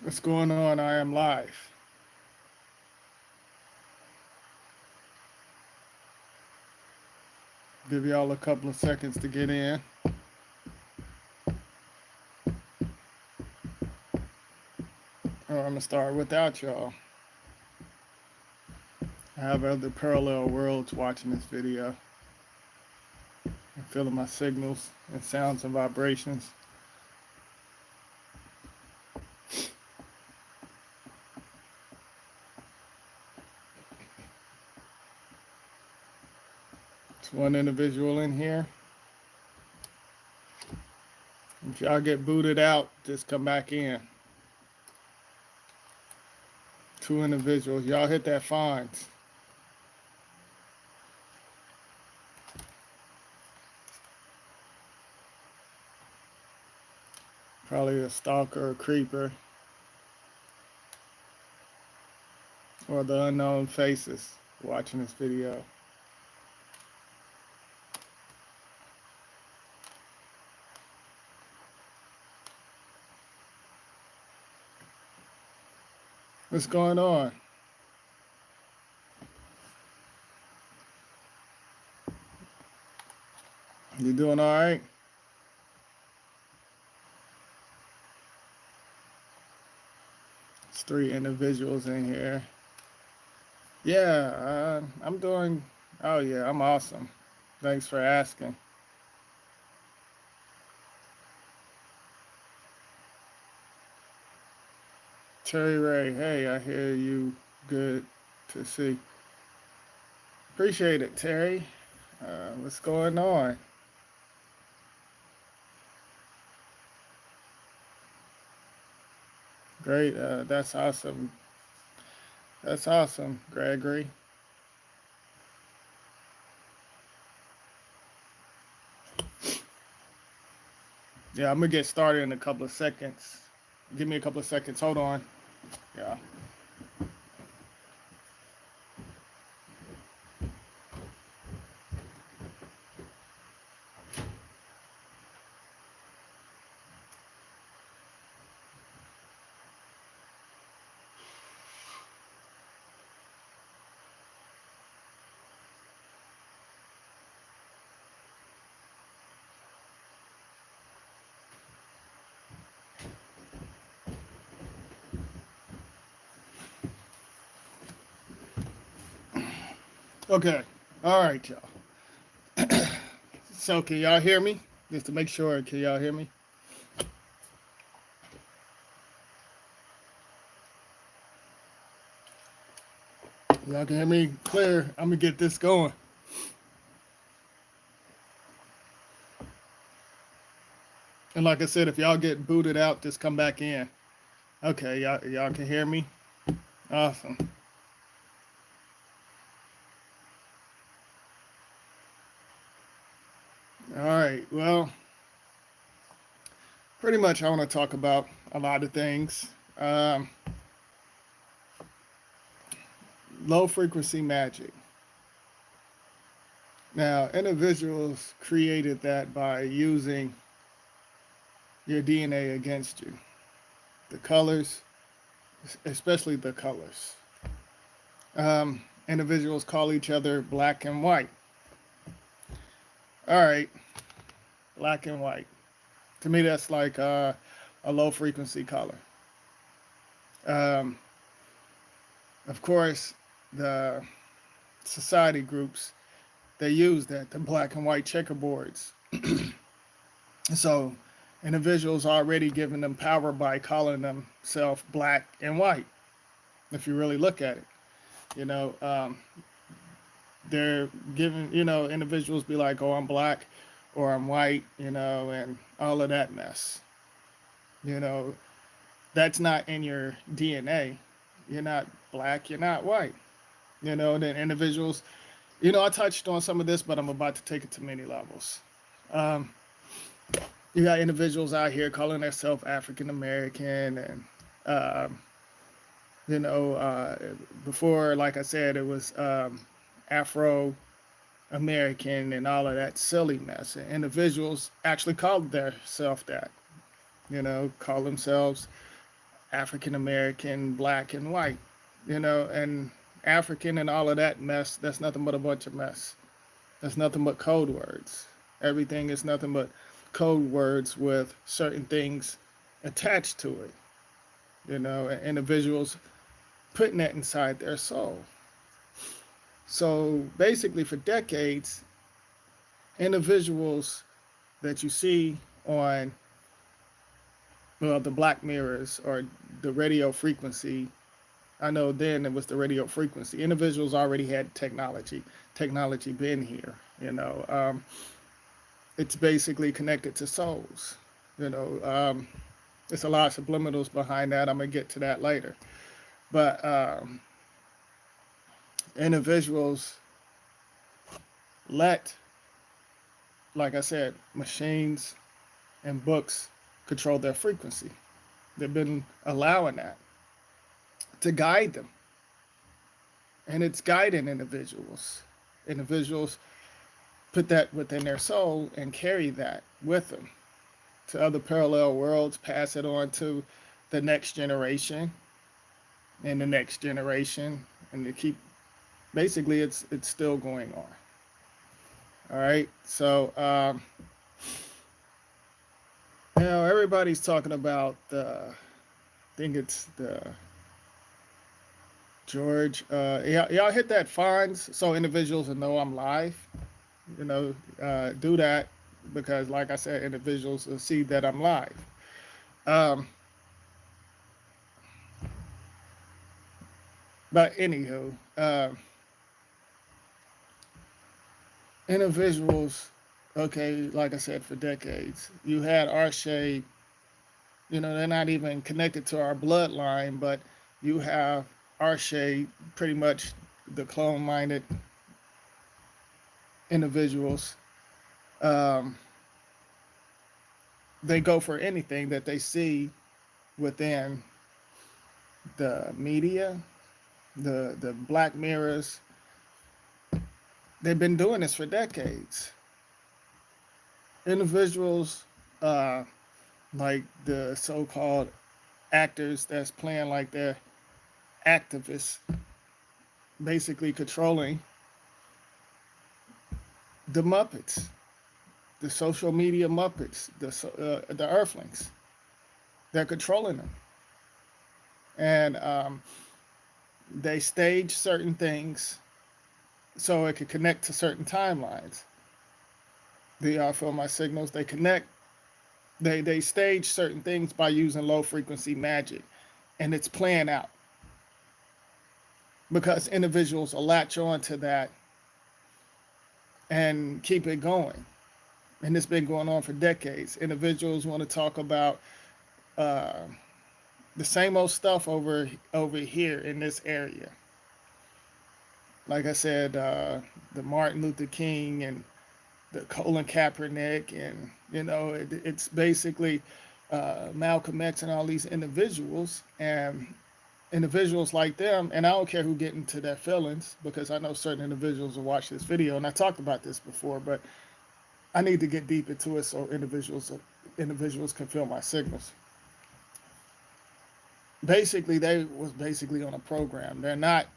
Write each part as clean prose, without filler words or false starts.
What's going on? I am live. Give y'all a couple of seconds to get in. Or I'm gonna start without y'all. I have other parallel worlds watching this video. I'm feeling my signals and sounds and vibrations. It's one individual in here. If y'all get booted out, just come back in. Two individuals. Y'all hit that fines. Probably a stalker or creeper. Or the unknown faces watching this video. What's going on? You doing all right? It's three individuals in here. Yeah, I'm doing. Oh yeah, I'm awesome. Thanks for asking. Terry Ray, hey, I hear you. Good to see. Appreciate it, Terry. What's going on? Great. That's awesome. That's awesome, Gregory. Yeah, I'm gonna get started in a couple of seconds. Give me a couple of seconds. Hold on. Yeah. Okay. All right, y'all. So, can y'all hear me? Just to make sure, can y'all hear me? Y'all can hear me clear. I'm gonna get this going. And like I said, if y'all get booted out, just come back in. Okay, y'all can hear me? Awesome. All right. Well, pretty much I want to talk about a lot of things. Um, Low frequency magic. Now, individuals created that by using your DNA against you. The colors, especially the colors. Individuals call each other black and white. All right, black and white. To me, that's like a low frequency color. Um, of course, the society groups, they use that, the black and white checkerboards. So individuals already giving them power by calling themselves black and white. If you really look at it, you know, they're giving, individuals be like, oh, I'm black or I'm white, and all of that mess. You know, that's not in your DNA. You're not black, you're not white. Then individuals, I touched on some of this, but I'm about to take it to many levels. Um, you got individuals out here calling themselves African American, and um, you know, uh, before, like I said, it was Afro American and all of that silly mess. And individuals actually called themselves that, call themselves African American, black, and white, and African and all of that mess, that's nothing but a bunch of mess. That's nothing but code words. Everything is nothing but code words with certain things attached to it, and individuals putting that inside their soul. So basically, for decades, individuals that you see on, well, the Black Mirrors or the radio frequency, I know then it was the radio frequency. Individuals already had technology been here. It's basically connected to souls. There's a lot of subliminals behind that. I'm gonna get to that later. But individuals let, like I said, machines and books control their frequency. They've been allowing that to guide them. And it's guiding individuals. Individuals put that within their soul and carry that with them to other parallel worlds, pass it on to the next generation and the next generation, and to keep, basically it's still going on. All right. So everybody's talking about I think it's the George. Y'all hit that fines so individuals will know I'm live. Do that because, like I said, individuals will see that I'm live. But anywho, individuals, okay, like I said, for decades, you had our shade. They're not even connected to our bloodline, but you have our shade, pretty much the clone-minded individuals. They go for anything that they see within the media, the Black Mirrors. They've been doing this for decades. Individuals, like the so-called actors that's playing like they're activists, basically controlling the Muppets, the social media Muppets, the Earthlings. They're controlling them, and they stage certain things so it could connect to certain timelines. Do y'all feel my signals? They connect. They stage certain things by using low frequency magic, and it's playing out because individuals will latch on to that and keep it going. And it's been going on for decades. Individuals want to talk about the same old stuff over here in this area. Like I said, the Martin Luther King and the Colin Kaepernick, and it's basically Malcolm X and all these individuals, and individuals like them. And I don't care who get into their feelings, because I know certain individuals will watch this video, and I talked about this before, but I need to get deep into it so individuals can feel my signals. Basically, they was basically on a program. They're not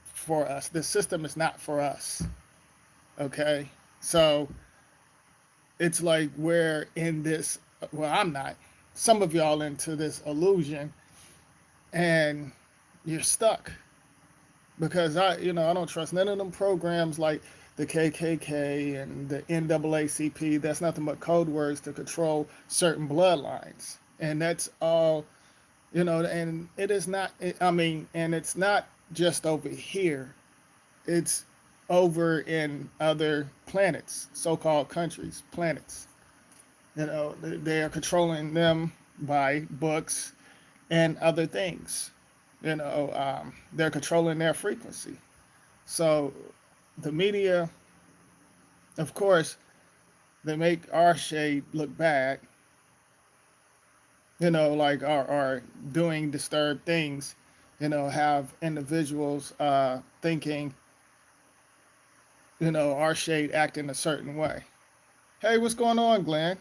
for us. The system is not for us. Okay? So it's like we're in this, well, I'm not. Some of y'all into this illusion, and you're stuck. Because I don't trust none of them programs like the KKK and the NAACP. That's nothing but code words to control certain bloodlines. And that's all, and it is not, and it's not just over here. It's over in other planets, so-called countries, planets. They are controlling them by books and other things. They're controlling their frequency. So the media, of course, they make our shade look bad, like are doing disturbed things, have individuals thinking, our shade acting a certain way. Hey, what's going on, Gwen?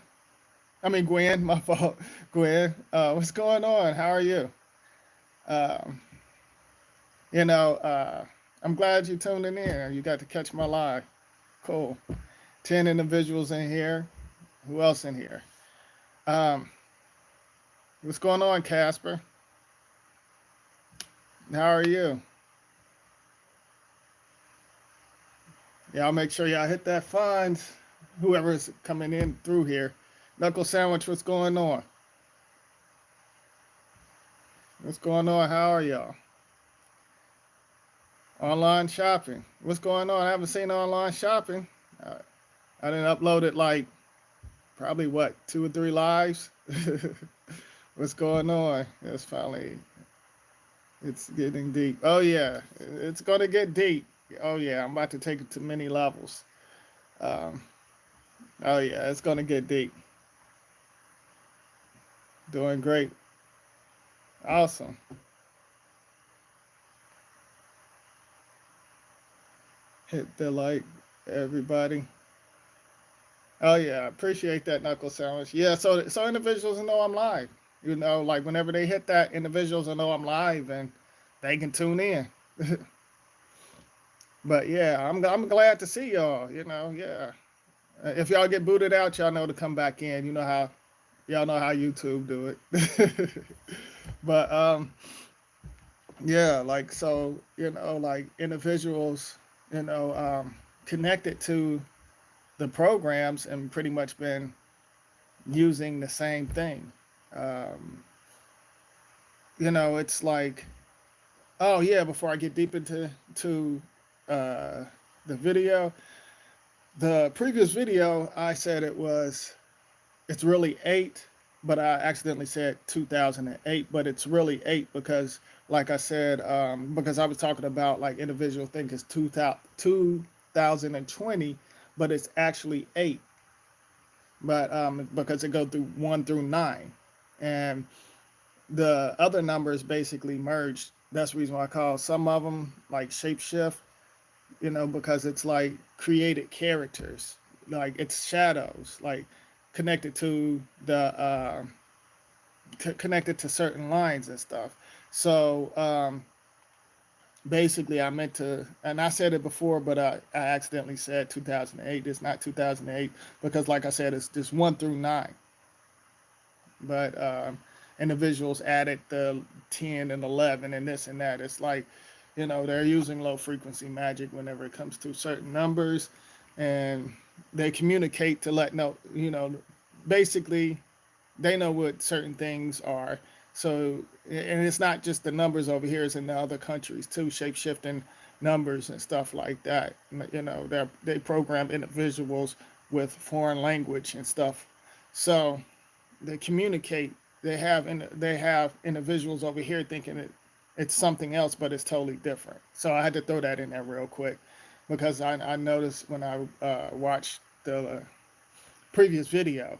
Gwen, my fault. Gwen, what's going on? How are you? Um, you know, I'm glad you tuned in. You got to catch my live. Cool. 10 individuals in here. Who else in here? Um, what's going on, Casper? How are you? Y'all make sure y'all hit that funds. Whoever's coming in through here. Knuckle Sandwich, what's going on? What's going on? How are y'all? Online shopping. What's going on? I haven't seen online shopping. I didn't upload it like probably what, 2 or 3 lives. What's going on? It's getting deep. Oh yeah, it's gonna get deep. Oh yeah, I'm about to take it to many levels. Um, oh yeah, it's gonna get deep. Doing great. Awesome. Hit the like, everybody. Oh yeah, appreciate that, Knuckle Sandwich. Yeah, so individuals know I'm live. You know, like whenever they hit that, individuals will know I'm live and they can tune in. But yeah, I'm glad to see y'all. You know, yeah. If y'all get booted out, y'all know to come back in. You know how y'all know how YouTube do it. But yeah, like so, you know, like individuals, you know, connected to the programs and pretty much been using the same thing. Um, you know, it's like, oh yeah, before I get deep into uh, the video, the previous video, I said it's really 8, but I accidentally said 2008, but it's really 8 because, like I said, because I was talking about like individual think it's 2020, but it's actually 8, but because it goes through 1 through 9, and the other numbers basically merged. That's the reason why I call some of them like shapeshift, you know, because it's like created characters, like it's shadows, like connected to connected to certain lines and stuff. So basically, I meant to, and I said it before, but I accidentally said 2008. It's not 2008 because, like I said, it's just 1 through 9. But individuals added the 10 and 11 and this and that. It's like, you know, they're using low frequency magic whenever it comes to certain numbers, and they communicate to let know, you know, basically they know what certain things are. So, and it's not just the numbers over here; it's in the other countries too, shape shifting numbers and stuff like that. You know, they program individuals with foreign language and stuff. So they communicate. They have individuals over here thinking it's something else, but it's totally different. So I had to throw that in there real quick because I noticed when I watched the previous video,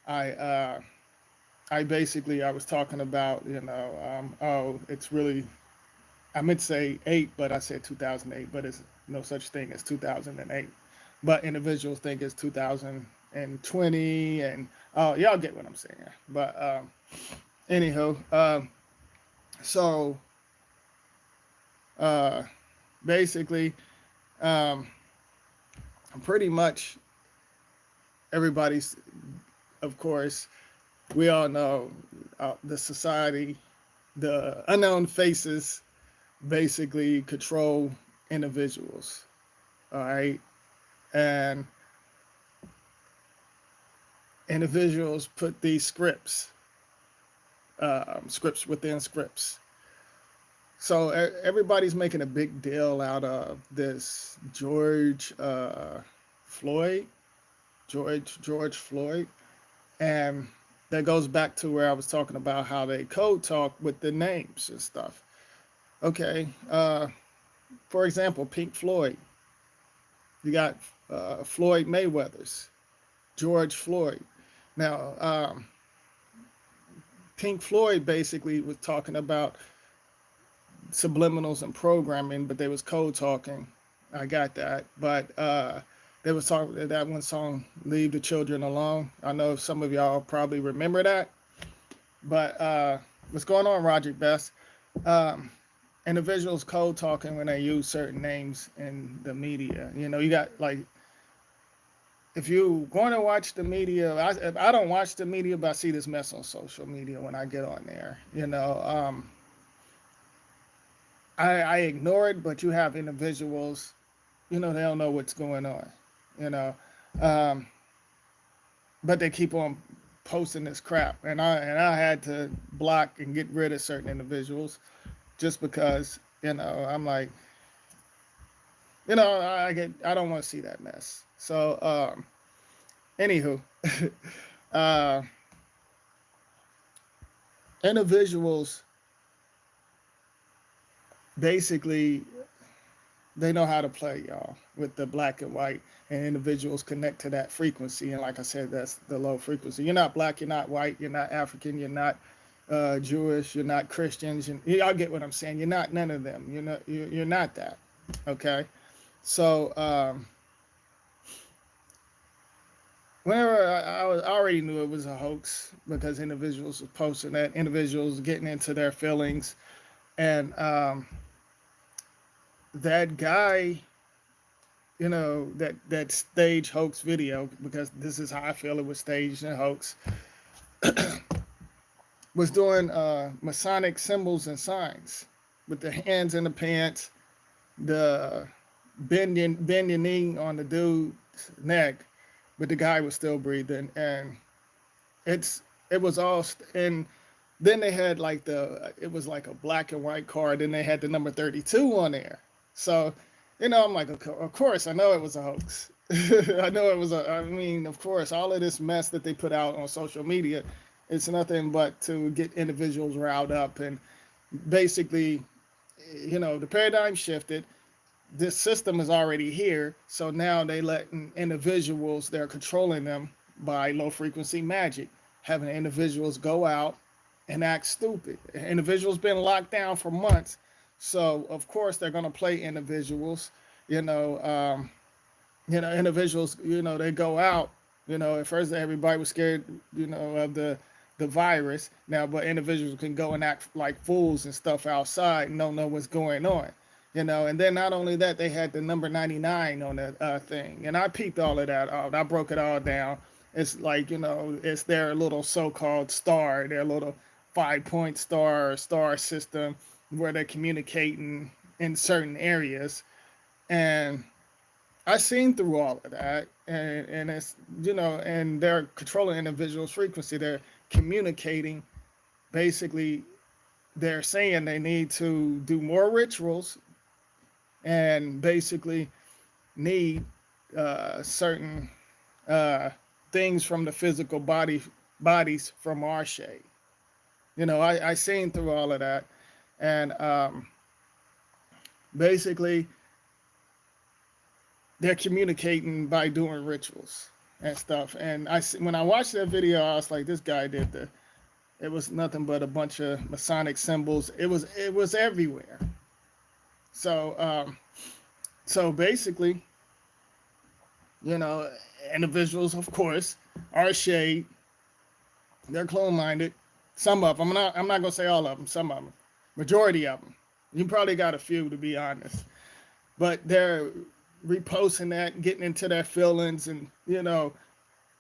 I I basically I was talking about, you know, oh, it's really, I meant to say 8, but I said 2008, but it's no such thing as 2008. But individuals think it's 2020, and oh, y'all get what I'm saying. But anywho, so uh, basically, um, pretty much everybody's, of course, we all know the society, the unknown faces basically control individuals. All right. And individuals put these scripts within scripts. So everybody's making a big deal out of this Floyd, George Floyd, and that goes back to where I was talking about how they code talk with the names and stuff. Okay, for example, Pink Floyd. You got Floyd Mayweather's, George Floyd. Now, Pink Floyd basically was talking about subliminals and programming, but they was code talking. I got that, but they was talking that one song, "Leave the Children Alone." I know some of y'all probably remember that, but what's going on, Roger Best? um, individuals cold talking when they use certain names in the media. You know, you got like, if you going to watch the media, I don't watch the media, but I see this mess on social media when I get on there. You know, I ignore it, but you have individuals, you know, they don't know what's going on. You know, um, but they keep on posting this crap, and I had to block and get rid of certain individuals just because, you know, I'm like, you know, I don't want to see that mess. So anywho, uh, individuals basically, they know how to play, y'all, with the black and white, and individuals connect to that frequency. And like I said, that's the low frequency. You're not black, you're not white, you're not African, you're not Jewish, you're not Christians. Y'all get what I'm saying. You're not none of them. You're not that. Okay. So whenever I already knew it was a hoax because individuals were posting that, individuals getting into their feelings, and that guy, you know, that stage hoax video, because this is how I feel it was staged and hoax, was doing Masonic symbols and signs with the hands in the pants, the bending knee on the dude's neck, but the guy was still breathing, and it was all and then they had like it was like a black and white card, and they had the number 32 on there. So, you know, I'm like, of course, I know it was a hoax. I know it was I mean, of course, all of this mess that they put out on social media, it's nothing but to get individuals riled up. And basically, you know, the paradigm shifted. This system is already here. So now they letting individuals, they're controlling them by low frequency magic, having individuals go out and act stupid. Individuals been locked down for months. So of course they're gonna play individuals, you know, individuals, you know, they go out, you know, at first everybody was scared, you know, of the virus now, but individuals can go and act like fools and stuff outside and don't know what's going on, you know. And then not only that, they had the number 99 on the thing, and I peeped all of that out. I broke it all down. It's like, you know, it's their little so-called star, their little 5-point star system where they're communicating in certain areas. And I seen through all of that, and it's, you know, and they're controlling individuals' frequency. They're communicating. Basically, they're saying they need to do more rituals, and basically need certain things from the physical bodies from our shade. You know, I seen through all of that, and basically they're communicating by doing rituals and stuff. And when I watched that video, I was like, this guy did it was nothing but a bunch of Masonic symbols. It was everywhere. So so basically, you know, individuals, of course, are shade. They're clone minded. Some of them. I'm not gonna say all of them. Some of them. Majority of them. You probably got a few, to be honest. But they're reposting that, getting into their feelings, and, you know,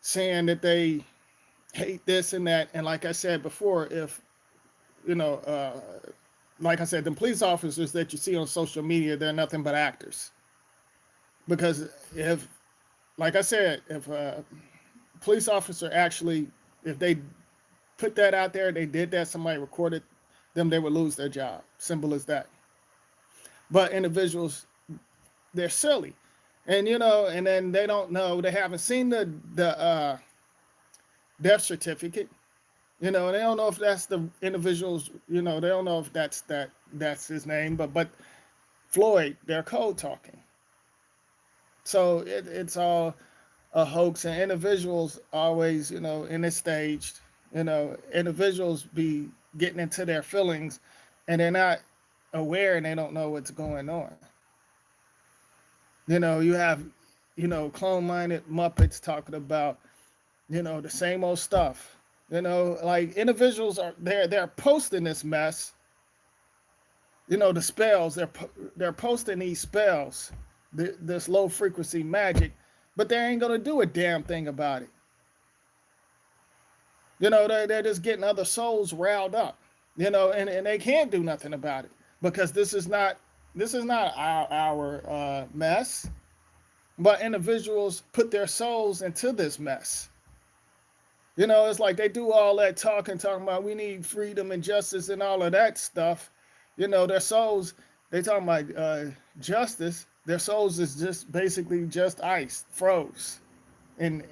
saying that they hate this and that. And like I said before, if, you know, like I said, the police officers that you see on social media, they're nothing but actors. Because if, like I said, if a police officer actually, if they put that out there, they did that, somebody recorded them, they would lose their job. Simple as that. But individuals, they're silly, and, you know, and then they don't know, they haven't seen the death certificate, you know, and they don't know if that's the individual's, you know, they don't know if that's his name, but Floyd, they're code talking. So it's all a hoax, and individuals always, you know, in this stage, you know, individuals be getting into their feelings, and they're not aware, and they don't know what's going on. You know, you have, you know, clone-minded Muppets talking about, you know, the same old stuff. You know, like individuals they're posting this mess, the spells. They're posting these spells, this low frequency magic, but they ain't gonna do a damn thing about it. They're just getting other souls riled up. And they can't do nothing about it because this is not our mess. But individuals put their souls into this mess. It's like they do all that talking about we need freedom and justice and all of that stuff. Their souls, they talking about justice. Their souls is just basically just ice, froze in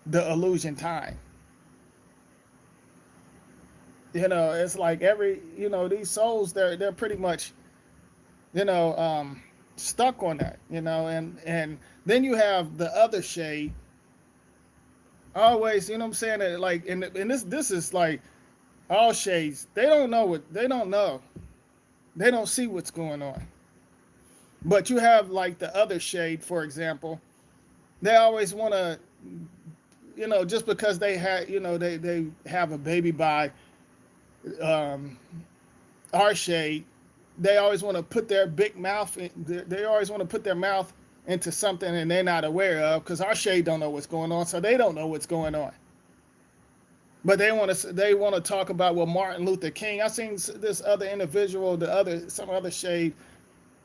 the illusion time. It's like these souls, they're pretty much, stuck on that, and then you have the other shade. Always, what I'm saying, that like, and this is like all shades. They don't know. They don't see what's going on. But you have like the other shade, for example. They always want to, just because they had, they have a baby by our shade, they always want to put their big mouth in, they always want to put their mouth into something and they're not aware of, because our shade don't know what's going on, so they don't know what's going on. But they want to talk about, well, Martin Luther King. I seen this other individual, some other shade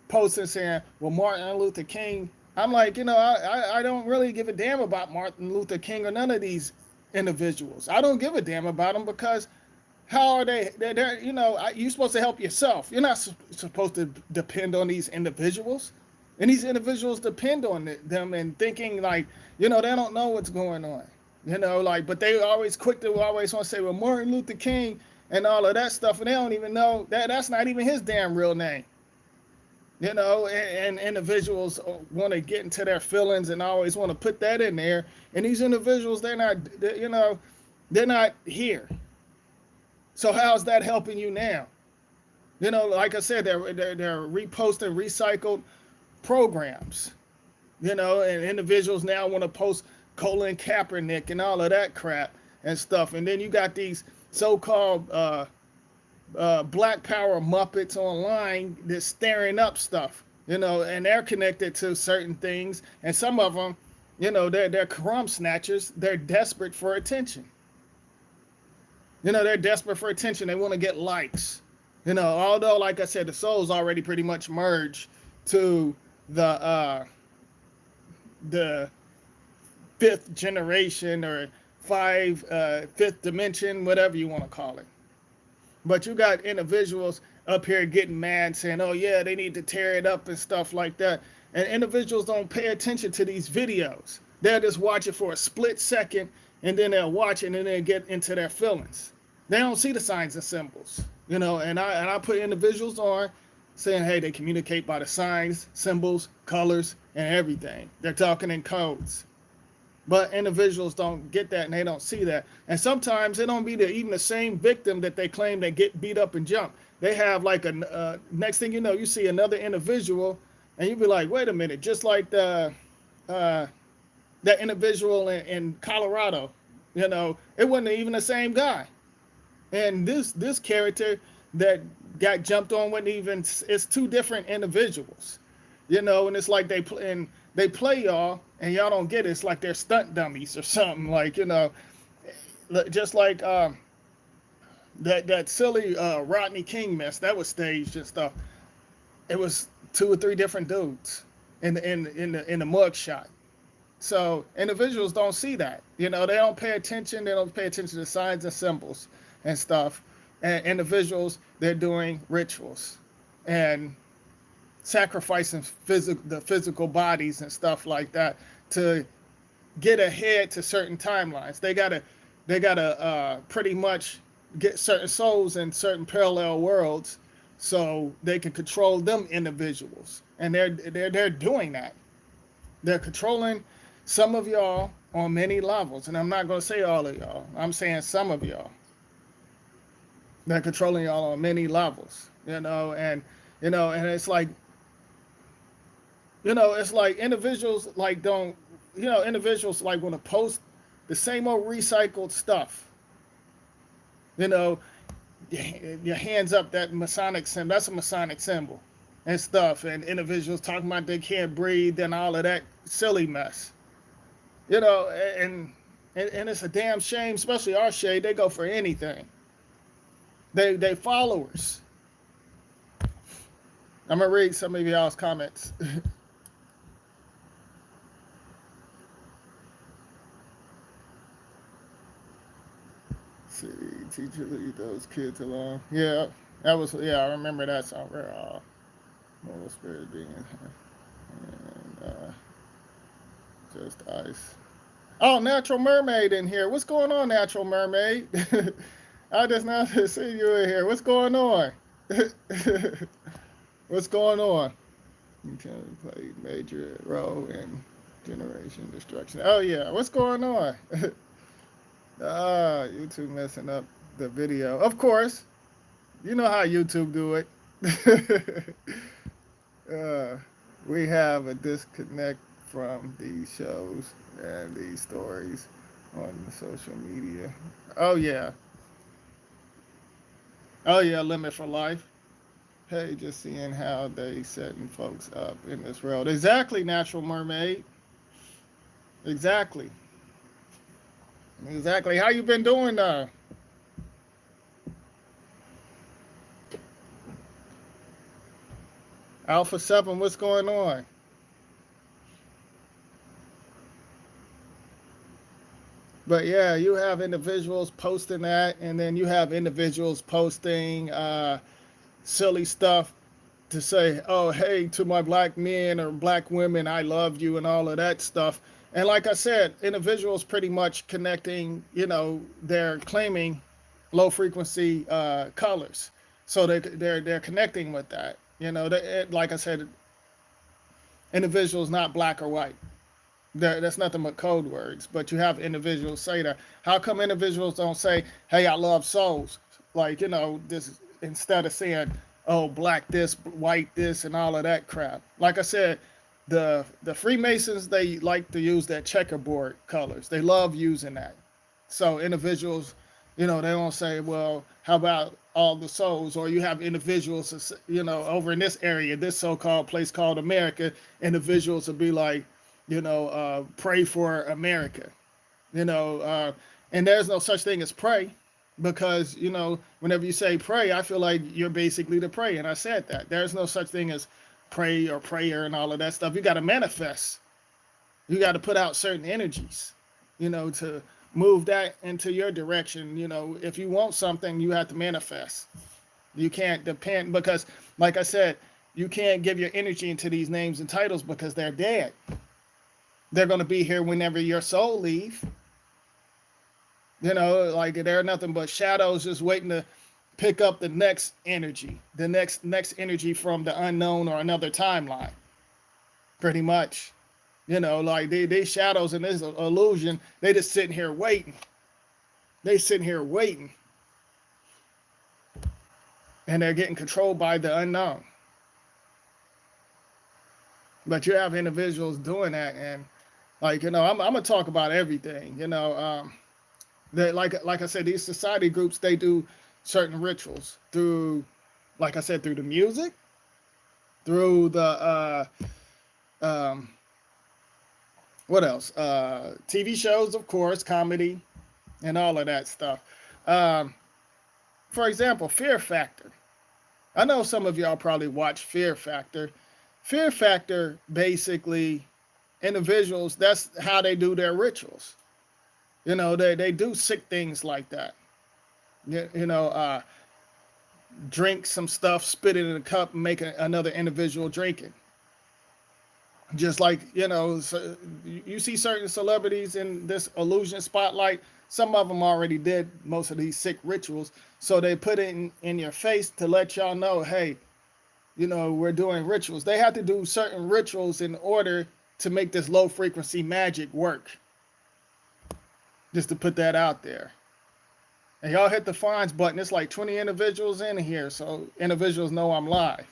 posting saying, well, Martin Luther King. I'm like, I don't really give a damn about Martin Luther King or none of these individuals. I don't give a damn about them, because how are they? They're you're supposed to help yourself. You're not supposed to depend on these individuals. And these individuals depend on them and thinking like, they don't know what's going on. But they always quick to always want to say, well, Martin Luther King and all of that stuff. And they don't even know that's not even his damn real name. And individuals want to get into their feelings and always want to put that in there. And these individuals, they're not here. So how's that helping you now? Like I said, they're reposting recycled programs, and individuals now want to post Colin Kaepernick and all of that crap and stuff. And then you got these so-called Black Power Muppets online that's stirring up stuff, and they're connected to certain things. And some of them, they're crumb snatchers. They're desperate for attention. They're desperate for attention. They want to get likes. Although, like I said, the soul's already pretty much merged to the fifth generation or fifth dimension, whatever you want to call it. But you got individuals up here getting mad saying, oh yeah, they need to tear it up and stuff like that. And individuals don't pay attention to these videos. They'll just watch it for a split second, and then they'll watch it and then they'll get into their feelings. They don't see the signs and symbols, and I put individuals on saying, hey, they communicate by the signs, symbols, colors, and everything. They're talking in codes. But individuals don't get that, and they don't see that. And sometimes it don't be even the same victim that they claim they get beat up and jump. They have like next thing you know, you see another individual, and you be like, wait a minute, just like that individual in Colorado, it wasn't even the same guy. And this character that got jumped on wasn't even, it's two different individuals, and it's like they play y'all and y'all don't get it. It's like they're stunt dummies or something, like, just like that silly Rodney King mess that was staged and stuff. It was 2 or 3 different dudes in the mug shot. So individuals don't see that. They don't pay attention. They don't pay attention to signs and symbols and stuff. And individuals, they're doing rituals and sacrificing the physical bodies and stuff like that to get ahead to certain timelines. They gotta pretty much get certain souls in certain parallel worlds so they can control them individuals. And they're doing that. They're controlling some of y'all on many levels. And I'm not going to say all of y'all. I'm saying some of y'all. They're controlling y'all on many levels, and it's like, it's like individuals like don't, individuals like want to post the same old recycled stuff. your hands up, that Masonic symbol, that's a Masonic symbol and stuff. And individuals talking about they can't breathe and all of that silly mess. You know, and it's a damn shame, especially our shade. They go for anything. They followers. I'm gonna read some of y'all's comments. See, teacher lead those kids along. Yeah, that was, yeah, I remember that song. Where Holy Spirit being and just ice. Oh, Natural Mermaid in here. What's going on, Natural Mermaid? I just now see you in here. What's going on? What's going on? You can play major role in generation destruction. Oh yeah, what's going on? YouTube messing up the video. Of course, you know how YouTube do it. We have a disconnect from these shows and these stories on the social media. Oh yeah. Oh yeah, Limit for Life. Hey, just seeing how they setting folks up in this world. Exactly, Natural Mermaid. Exactly. Exactly. How you been doing now? Alpha 7, what's going on? But yeah, you have individuals posting that, and then you have individuals posting silly stuff to say, oh, hey, to my black men or black women, I love you and all of that stuff. And like I said, individuals pretty much connecting, you know, they're claiming low frequency colors. So they're connecting with that. You know, like I said, individuals not black or white. That's nothing but code words. But you have individuals say that. How come individuals don't say, hey, I love souls? Like, you know, this instead of saying, oh, black this, white this, and all of that crap. Like I said, the Freemasons, they like to use that checkerboard colors. They love using that. So individuals, you know, they don't say, well, how about all the souls? Or you have individuals, you know, over in this area, this so-called place called America, individuals will be like, you know, pray for America, you know, and there's no such thing as pray, because, you know, whenever you say pray, I feel like you're basically to pray. And I said that there's no such thing as pray or prayer and all of that stuff. You got to manifest. You got to put out certain energies, you know, to move that into your direction. You know, if you want something, you have to manifest. You can't depend, because like I said, you can't give your energy into these names and titles because they're dead. They're going to be here whenever your soul leave. You know, like they're nothing but shadows just waiting to pick up the next energy, the next energy from the unknown or another timeline. Pretty much. You know, like they shadows in this illusion, they just sitting here waiting. They sitting here waiting. And they're getting controlled by the unknown. But you have individuals doing that, and like, you know, I'm gonna talk about everything. You know, that like I said, these society groups, they do certain rituals through, like I said, through the music, through the what else? TV shows, of course, comedy, and all of that stuff. Um, for example, Fear Factor. I know some of y'all probably watch Fear Factor. Fear Factor, basically, individuals, that's how they do their rituals. You know, they do sick things like that. You know, drink some stuff, spit it in a cup, and make another individual drink it. Just like, you know, so you see certain celebrities in this illusion spotlight. Some of them already did most of these sick rituals. So they put it in your face to let y'all know, hey, you know, we're doing rituals. They have to do certain rituals in order to make this low frequency magic work. Just to put that out there. And y'all hit the finds button. It's like 20 individuals in here, so individuals know I'm live.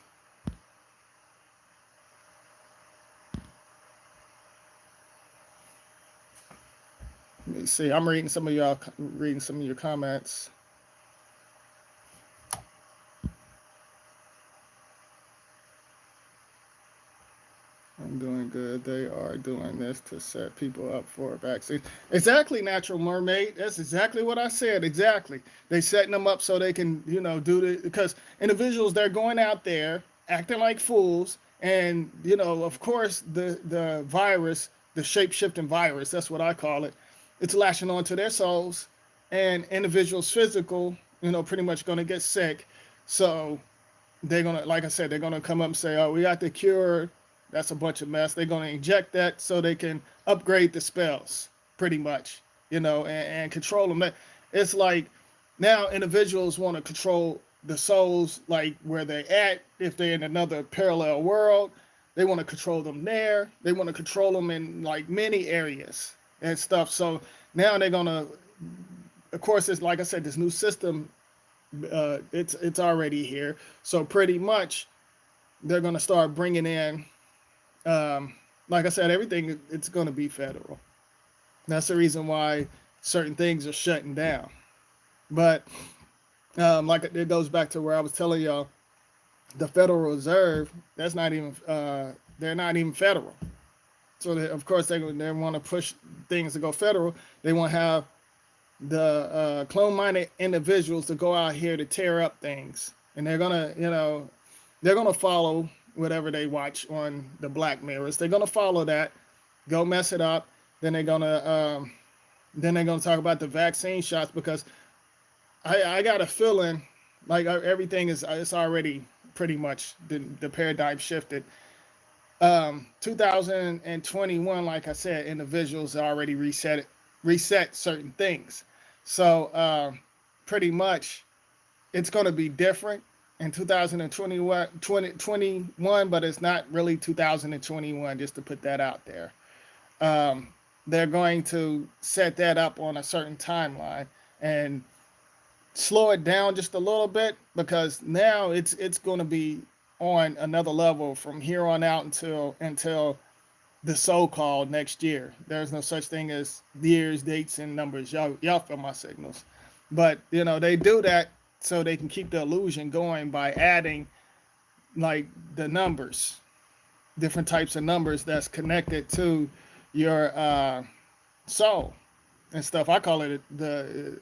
Let me see. I'm reading some of your comments. I'm doing good. They are doing this to set people up for a vaccine. Exactly, Natural Mermaid. That's exactly what I said. Exactly. They setting them up so they can, do the because individuals they're going out there acting like fools, and of course, the virus, the shape shifting virus, that's what I call it. It's lashing onto their souls, and individuals' physical, pretty much going to get sick. So they're gonna, like I said, they're gonna come up and say, "Oh, we got the cure." That's a bunch of mess. They're gonna inject that so they can upgrade the spells, pretty much, and control them. It's like now individuals want to control the souls, like where they're at. If they're in another parallel world, they want to control them there. They want to control them in like many areas and stuff. So now they're gonna, of course, it's like I said, this new system it's already here. So pretty much they're going to start bringing in, like I said, everything. It's going to be federal. That's the reason why certain things are shutting down. But like it goes back to where I was telling y'all, the Federal Reserve. That's not even. They're not even federal. So of course they want to push things to go federal. They want to have the clone-minded individuals to go out here to tear up things, and they're gonna follow whatever they watch on the Black Mirrors. They're gonna follow that, go mess it up. Then they're gonna talk about the vaccine shots because I got a feeling like everything is it's already pretty much the paradigm shifted. 2021, like I said, individuals already reset certain things. So pretty much it's going to be different in 2021, but it's not really 2021, just to put that out there. They're going to set that up on a certain timeline and slow it down just a little bit because now it's going to be on another level from here on out until the so-called next year. There's no such thing as years, dates, and numbers. Y'all feel my signals. But they do that so they can keep the illusion going by adding like the numbers, different types of numbers that's connected to your soul and stuff. I call it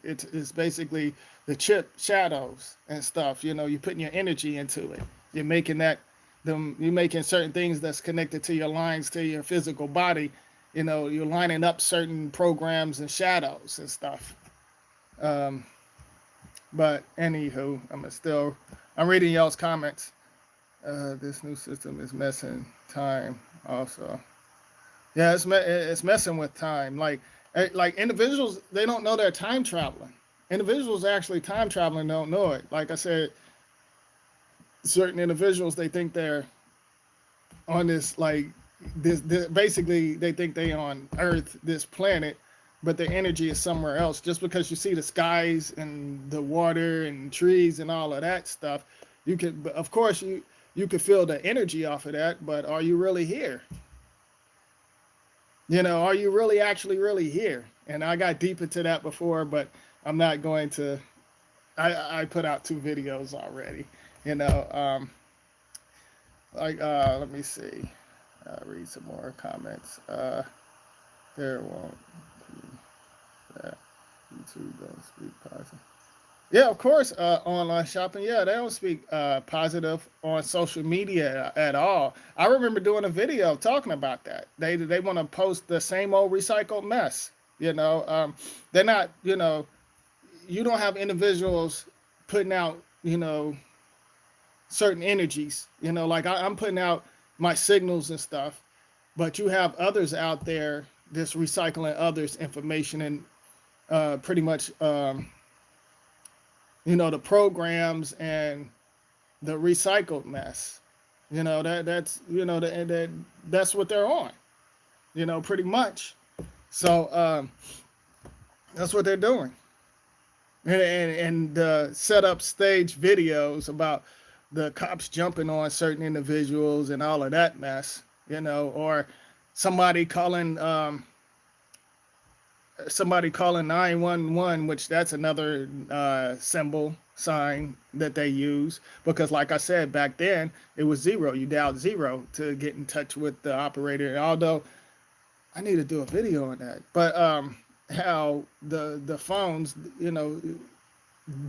it's basically the chip shadows and stuff. You're putting your energy into it. You're making you're making certain things that's connected to your lines, to your physical body. You're lining up certain programs and shadows and stuff. But anywho, I'm reading y'all's comments. This new system is messing time also. Yeah, it's messing with time. Like individuals, they don't know they're time traveling. Individuals actually time traveling don't know it. Like I said, certain individuals, they think they're on this basically they think they on Earth, this planet, but their energy is somewhere else. Just because you see the skies and the water and trees and all of that stuff, of course you could feel the energy off of that, but are you really here? Are you really actually really here? And I got deep into that before, but I'm not going to. I put out 2 videos already. Let me see. Read some more comments. There won't be that. YouTube don't speak positive. Yeah, of course, online shopping. Yeah, they don't speak positive on social media at all. I remember doing a video talking about that. They want to post the same old recycled mess. They're not. You don't have individuals putting out. Certain energies. Like I'm putting out my signals and stuff, but you have others out there just recycling others' information and pretty much. The programs and the recycled mess, that's what they're on, pretty much. So that's what they're doing. And set up stage videos about the cops jumping on certain individuals and all of that mess, or somebody calling somebody calling 911, which that's another symbol sign that they use, because like I said, back then it was zero. You dialed zero to get in touch with the operator. And although I need to do a video on that, but how the phones,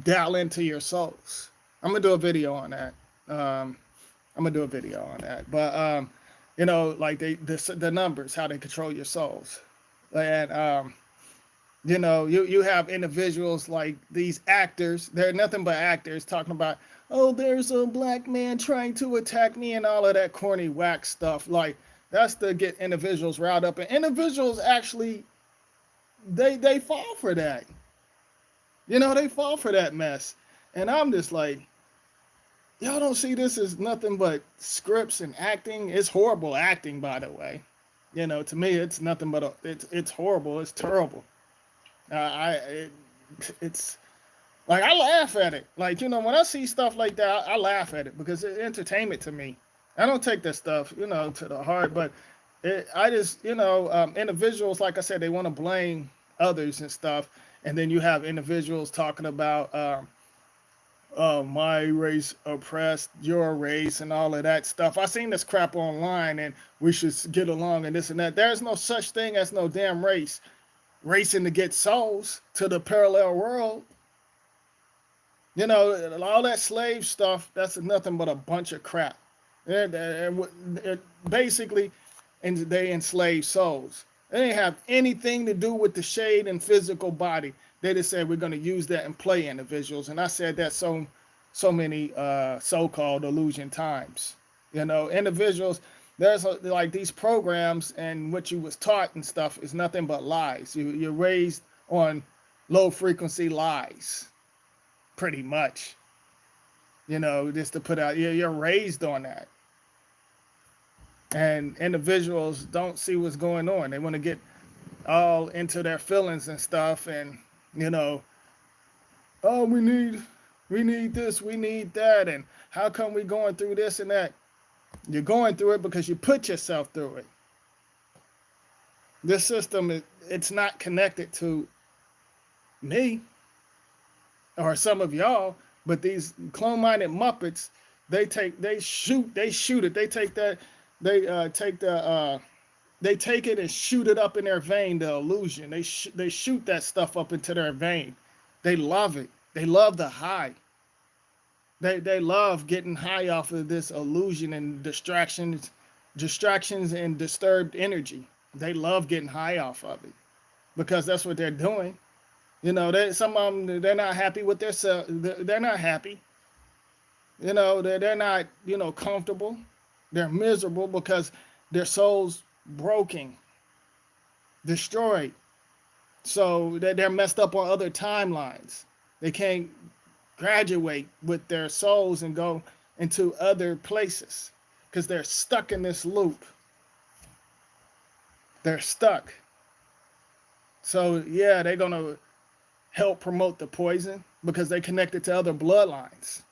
dial into your souls. I'm gonna do a video on that. I'm gonna do a video on that. But like the numbers, how they control your souls. And you have individuals like these actors. They're nothing but actors talking about, oh, there's a black man trying to attack me and all of that corny whack stuff. Like, that's to get individuals riled up. And individuals actually, they fall for that. They fall for that mess. And I'm just like, y'all don't see this as nothing but scripts and acting. It's horrible acting, by the way. To me, it's nothing but it's horrible. It's terrible. It's like, I laugh at it. Like, when I see stuff like that, I laugh at it because it's entertainment to me. I don't take that stuff, to the heart, but I just, individuals, like I said, they want to blame others and stuff. And then you have individuals talking about, my race oppressed your race and all of that stuff. I seen this crap online, and we should get along and this and that. There's no such thing as no damn race. Racing to get souls to the parallel world. All that slave stuff, that's nothing but a bunch of crap. Basically, and they enslave souls. They didn't have anything to do with the shade and physical body. They just said, we're going to use that and play individuals. And I said that so many so-called illusion times. Individuals, there's like these programs, and what you was taught and stuff is nothing but lies. You're raised on low frequency lies, pretty much. Just to put out, you're raised on that. And individuals don't see what's going on. They want to get all into their feelings and stuff, and oh, we need this, we need that, and how come we going through this and that? You're going through it because you put yourself through it. This system, it's not connected to me or some of y'all, but these clone-minded Muppets, they shoot it. They take that, they take it and shoot it up in their vein, the illusion. They shoot that stuff up into their vein. They love it. They love the high. They love getting high off of this illusion and distractions and disturbed energy. They love getting high off of it because that's what they're doing. Some of them, they're not happy with themselves. They're not happy. They're not, comfortable. They're miserable because their soul's broken, destroyed. So they're messed up on other timelines. They can't graduate with their souls and go into other places because they're stuck in this loop. They're stuck. So yeah, they're going to help promote the poison because they connected to other bloodlines.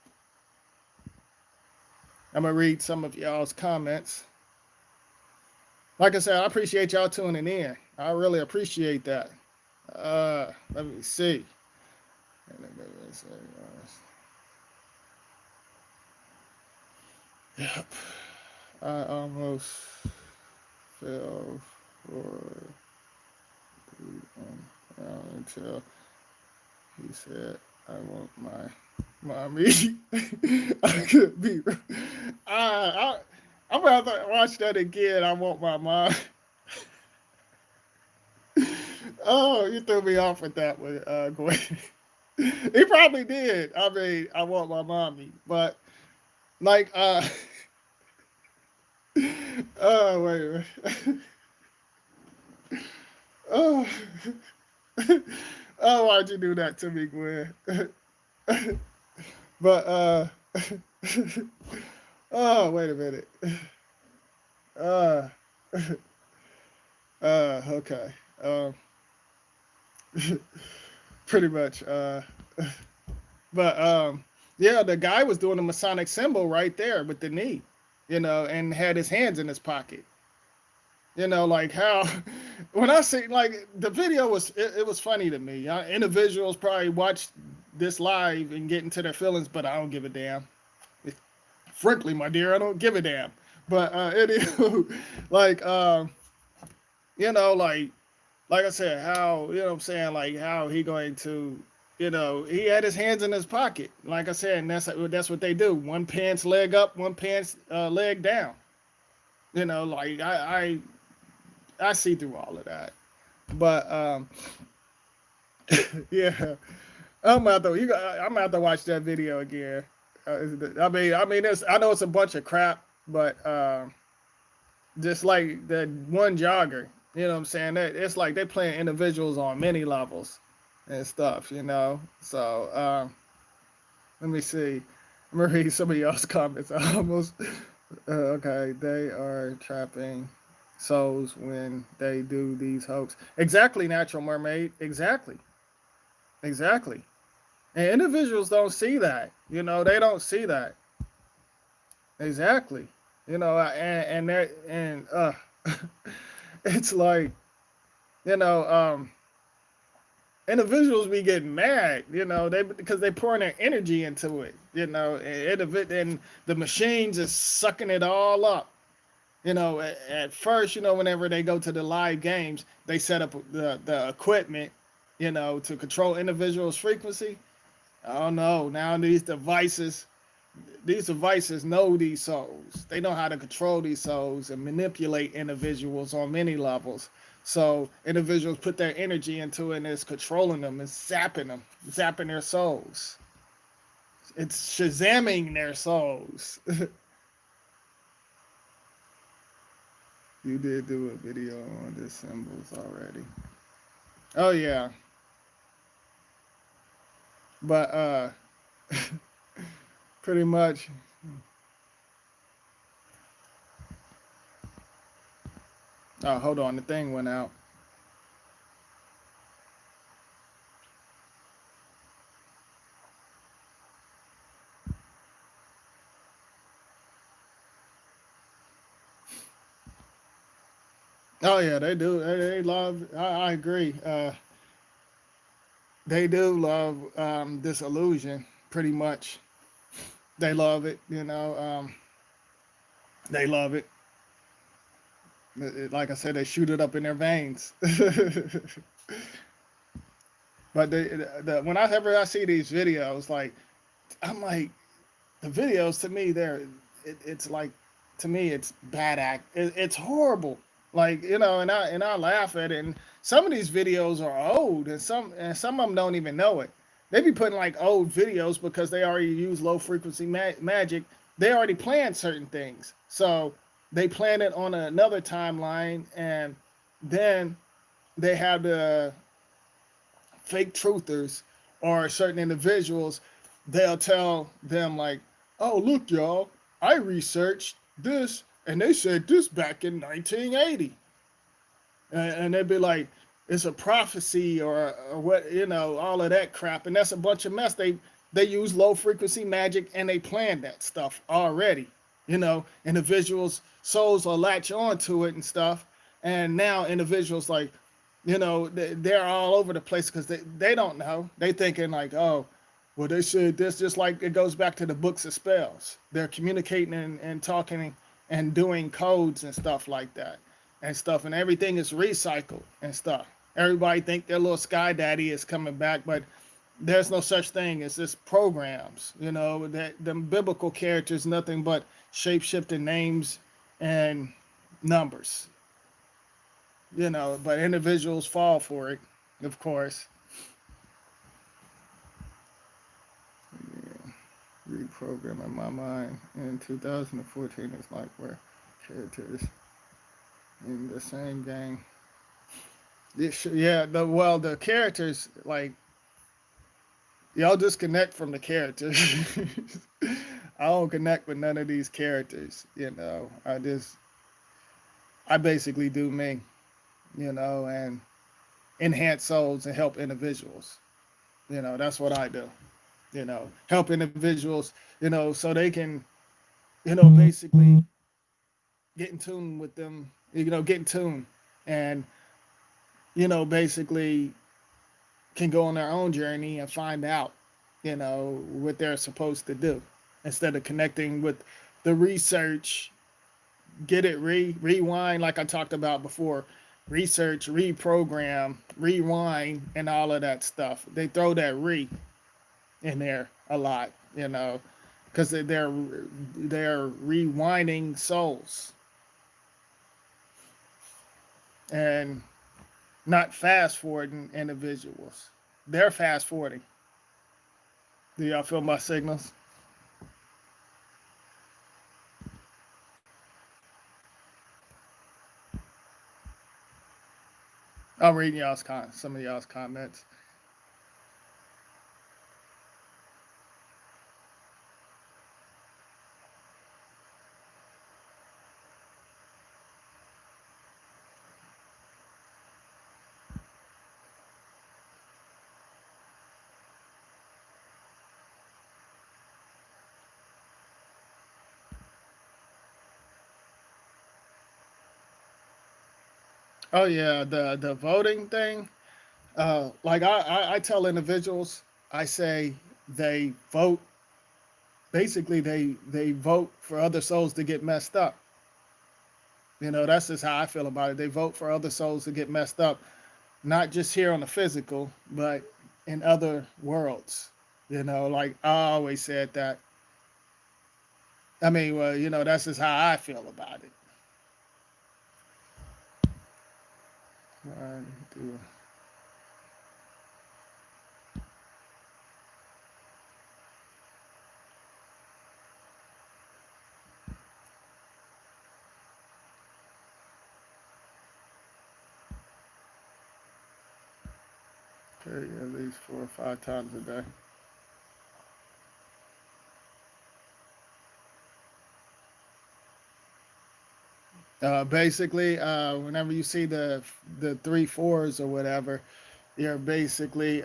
I'm going to read some of y'all's comments. Like I said, I appreciate y'all tuning in. I really appreciate that. Let me see. Yep. I almost fell for until he said, I want my mommy. I could be. I'm going to watch that again. I want my mom. Oh, you threw me off with that one, Gwen. He probably did. I mean, I want my mommy. But, like, oh, wait a minute. Oh, oh, why'd you do that to me, Gwen? But, oh, wait a minute. Okay. Pretty much. But yeah, the guy was doing a Masonic symbol right there with the knee, and had his hands in his pocket. You know, like how when I see like the video was it was funny to me. Individuals probably watch this live and get into their feelings, but I don't give a damn. Frankly, my dear, I don't give a damn. But anywho, like you know, like I said, how you know what I'm saying, like how he going to, you know, he had his hands in his pocket, like I said, and that's what they do. One pants leg up, one pants leg down. You know, like I see through all of that. But yeah, I'm gonna have to watch that video again. I know it's a bunch of crap, but just like the one jogger, you know what I'm saying? It's like they playing individuals on many levels and stuff, you know. So let me see. I'm gonna read some of y'all's comments. I almost okay. They are trapping souls when they do these hoax. Exactly, natural mermaid. Exactly, exactly. And individuals don't see that. You know, they don't see that. Exactly. You know, and it's like, you know, individuals be getting mad, you know, they because they pouring their energy into it, you know, and the machines is sucking it all up. You know, at first, you know, whenever they go to the live games, they set up the equipment, you know, to control individuals' frequency. Oh no, now these devices know these souls. They know how to control these souls and manipulate individuals on many levels. So individuals put their energy into it and it's controlling them and zapping their souls. It's shazamming their souls. You did do a video on the symbols already. Oh yeah. But pretty much. Oh, hold on, the thing went out. Oh yeah, they do. They love. I agree. They do love this illusion. Pretty much, they love it. You know, they love it. Like I said, they shoot it up in their veins. But whenever I see these videos, like I'm like, the videos to me, it's like, to me it's bad act. It's horrible. Like, you know, and I laugh at it. And some of these videos are old, and some of them don't even know it. They be putting like old videos because they already use low frequency magic. They already planned certain things, so they plan it on another timeline, and then they have the fake truthers or certain individuals. They'll tell them like, "Oh, look, y'all, I researched this, and they said this back in 1980," and they'd be like, "It's a prophecy or what, you know, all of that crap," and that's a bunch of mess. They use low frequency magic and they planned that stuff already. You know, individuals' souls will latch onto it and stuff, and now individuals like, you know, they're all over the place because they don't know. They thinking like, oh, well, they said this, just like it goes back to the books of spells. They're communicating and talking and doing codes and stuff like that and stuff, and everything is recycled and stuff. Everybody think their little sky daddy is coming back, but there's no such thing as this programs. You know, that the biblical characters nothing but shape shifting names and numbers. You know, but individuals fall for it, of course. Yeah. Reprogramming my mind in 2014 is like where characters in the same game. Yeah, the characters, like, y'all disconnect from the characters. I don't connect with none of these characters. You know, I basically do me. You know, and enhance souls and help individuals. You know, that's what I do. You know, help individuals. You know, so they can, you know, basically get in tune with them get in tune, and basically can go on their own journey and find out, what they're supposed to do instead of connecting with the research. Get it rewind, like I talked about before. Research, reprogram, rewind, and all of that stuff. They throw that in there a lot, because they're rewinding souls and not fast forwarding individuals. They're fast forwarding. Do y'all feel my signals? I'm reading some of y'all's comments. Oh yeah, the voting thing. Like I tell individuals, I say they vote. Basically, they vote for other souls to get messed up. That's just how I feel about it. They vote for other souls to get messed up, not just here on the physical, but in other worlds. Like I always said that. I mean, well, that's just how I feel about it. One, two. Okay, at least 4 or 5 times a day. Basically, whenever you see the 3 4s or whatever, you're basically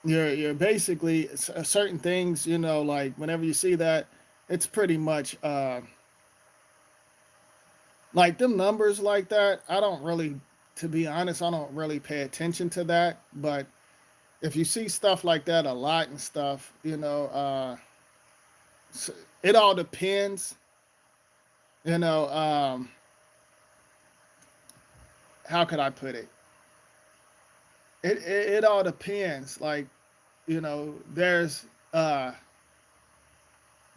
you're basically certain things. Like whenever you see that, it's pretty much like them numbers like that. I don't really, to be honest, I don't really pay attention to that. But if you see stuff like that a lot and stuff, it all depends. You know, um, how could I put it? It all depends. Like, there's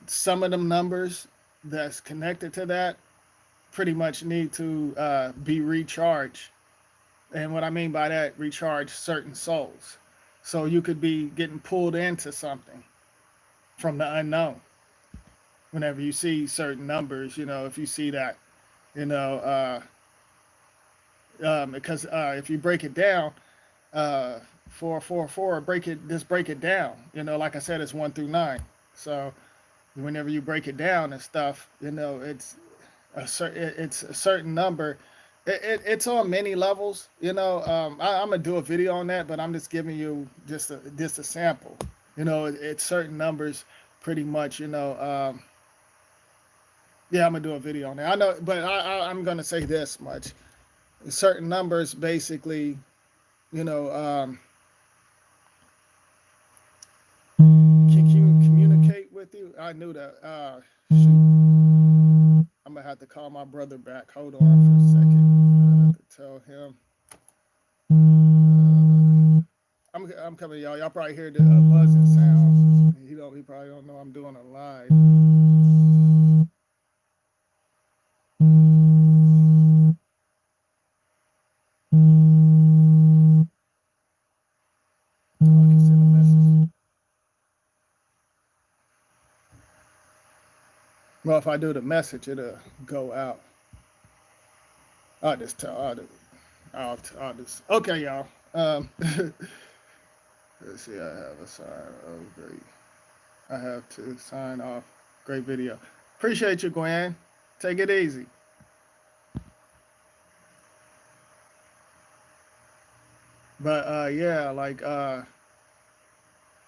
some of them numbers that's connected to that pretty much need to be recharged. And what I mean by that, recharge certain souls. So you could be getting pulled into something from the unknown. Whenever you see certain numbers, if you see that, you know, because if you break it down, 4 4 4, break it down. Like I said, it's 1 through 9. So whenever you break it down and stuff, it's a certain number. It's on many levels. I'm gonna do a video on that, but I'm just giving you just a sample. It's certain numbers, pretty much. Yeah, I'm gonna do a video on that. I know, but I'm gonna say this much: certain numbers, basically, you know, um, can communicate with you. I knew that. Shoot, I'm gonna have to call my brother back. Hold on for a second. To tell him. I'm coming, y'all. Y'all probably hear the buzzing sound. He probably don't know I'm doing a live. Oh, I can send a message. Well, if I do the message, it'll go out. I'll just tell. I'll just. Okay, y'all. Let's see. I have a sign. Oh, great. I have to sign off. Great video. Appreciate you, Gwen. Take it easy. But yeah, like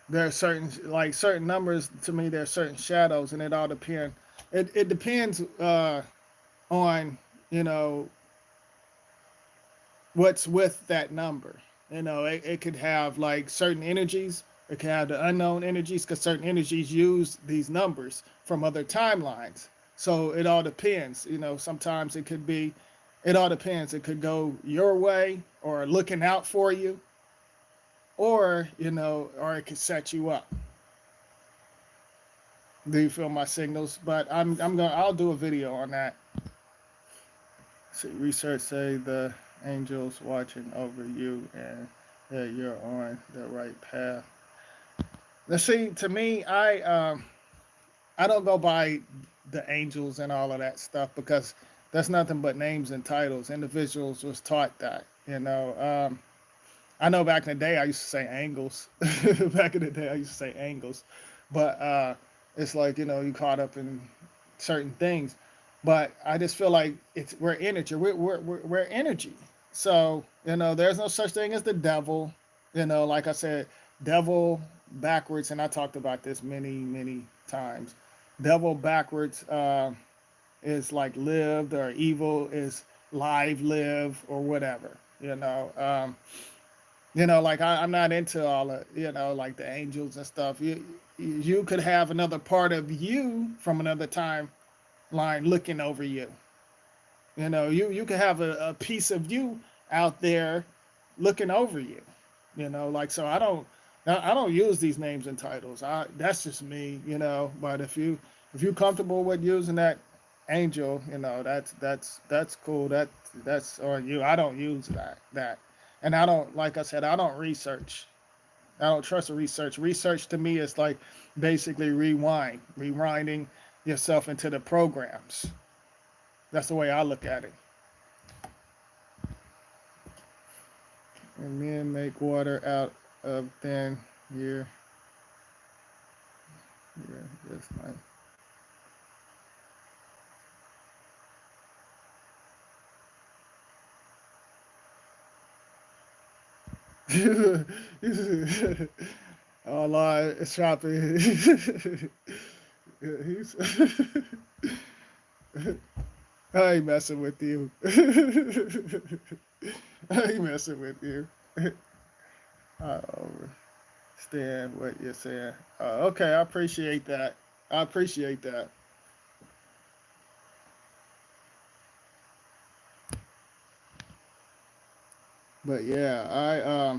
there are certain numbers to me. There are certain shadows, and it all depends It depends on, you know, what's with that number. You know, it could have like certain energies. It can have the unknown energies because certain energies use these numbers from other timelines. So it all depends. You know, sometimes it could be, it all depends. It could go your way or looking out for you, or, you know, or it could set you up. Do you feel my signals? But I'll do a video on that. See, research say the angels watching over you and that you're on the right path. Now, see, to me, I don't go by the angels and all of that stuff because that's nothing but names and titles. Individuals was taught that, you know. I know back in the day I used to say angles. Back in the day I used to say angles, but it's like, you know, you caught up in certain things. But I just feel like we're energy. We're energy. So, you know, there's no such thing as the devil. You know, like I said, devil backwards, and I talked about this many times. Devil backwards is like lived, or evil is live, live, or whatever. You know, like I'm not into all of, you know, like the angels and stuff. You could have another part of you from another timeline looking over you. You know, you could have a piece of you out there looking over you. You know, like, so I don't use these names and titles. That's just me, you know. But if you comfortable with using that angel, you know, that's cool. That's on you. I don't use that, and I don't, like I said, I don't research. I don't trust the research. Research to me is like basically rewinding yourself into the programs. That's the way I look at it. And men make water out of thin year. Yeah, that's nice. Online shopping. He's I ain't messing with you. I ain't messing with you. I understand what you're saying. Okay, I appreciate that. I appreciate that. But yeah,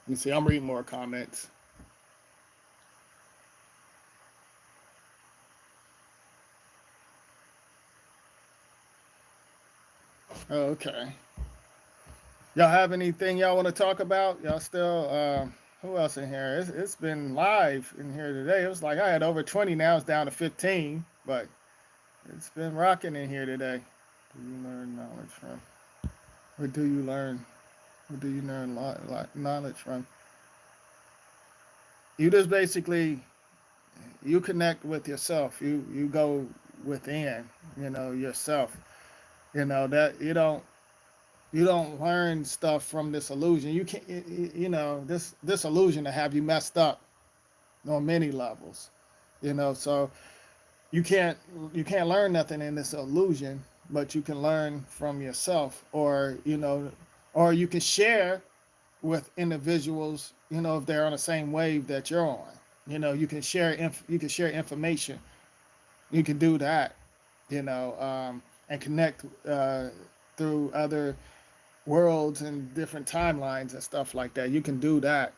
let me see. I'm reading more comments. Okay. Y'all have anything y'all want to talk about? Y'all still? Who else in here? It's been live in here today. It was like I had over 20. Now it's down to 15. But it's been rocking in here today. Do you learn knowledge from? Or do you learn? Or do you learn knowledge from? You just basically you connect with yourself. You go within. You know yourself. You know that you don't learn stuff from this illusion. You can't, you know, this illusion to have you messed up on many levels. You know, so you can't learn nothing in this illusion, but you can learn from yourself, or, you know, or you can share with individuals. You know, if they're on the same wave that you're on. You know, you can share information. You can do that. You know, and connect through other worlds and different timelines and stuff like that. You can do that,